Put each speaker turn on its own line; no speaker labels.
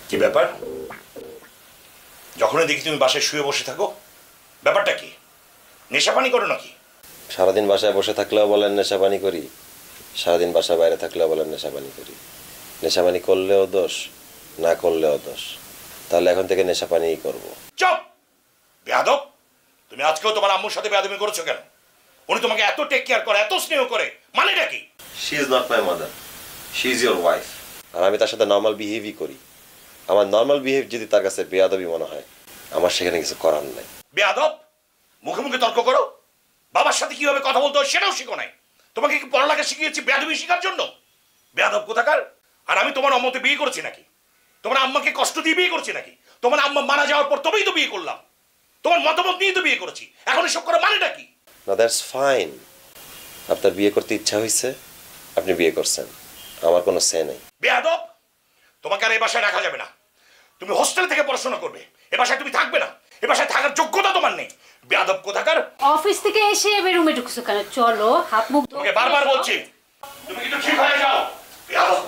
কি ব্যাপার? যখনই দেখি তুমি বাসায় শুয়ে বসে থাকো, ব্যাপারটা কি? নেশা পানি করো নাকি?
সারাদিন বাসায় বসে থাকলেও বলেন নেশা পানি করি, সারাদিন বাসায় বাইরে থাকলেও বলেন নেশা পানি করি। নেশা পানি করলেও দোষ, না করলেও দোষ। তাহলে এখন থেকে নেশা পানিই করবো।
চুপ বেয়াদব! তুমি আজকেও তোমার আম্মুর সাথে বেয়াদবি করেছো কেন? উনি তোমাকে এত টেক কেয়ার করে, এত স্নেহ করে, মানেটা কি?
She is not my mother, she is your wife. আর আমি তার সাথে নর্মাল বিহেভই করি। আমার নর্মাল বিহেভ যদি তার কাছে বেয়াদবি মনে হয়, আমার সেখানে কিছু করার নাই।
বেয়াদব! মুখে মুখে তর্ক করো। বাবার সাথে কিভাবে কথা বলতে হয় সেটাও শিখো নাই। তোমাকে কি পড়ালেখা শিখিয়েছি বেয়াদবি শেখার জন্য? বেয়াদব কোথাকার! আর আমি তোমার অমতে বিয়ে করেছি নাকি? তোমার আম্মাকে কষ্ট দিয়ে বিয়ে করছি নাকি? তোমার আম্মা মারা যাওয়ার পর তবেই তো বিয়ে করলাম। তোমার মতামত নিয়ে তো বিয়ে করেছি। এখন এসব করা মানেটা কি?
না, দ্যাটস ফাইন। আপনার বিয়ে করতে ইচ্ছা হয়েছে, আপনি বিয়ে করছেন, আমার কোনো সে নেই।
বেয়াদব! তোমাকে আর এ বাসায় রাখা যাবে না। তুমি হোস্টেল থেকে পড়াশোনা করবে, এ বাসায় তুমি থাকবে না। এ বাসায় থাকার যোগ্যতা তোমার নেই। বেয়াদব কোথাকার!
অফিস থেকে এসে এবার রুমে ঢুকছো কেন? চলো হাত মুখ
তোমাকে বারবার বলছি, তুমি কিন্তু ঠিক হয়ে যাও। বেয়াদব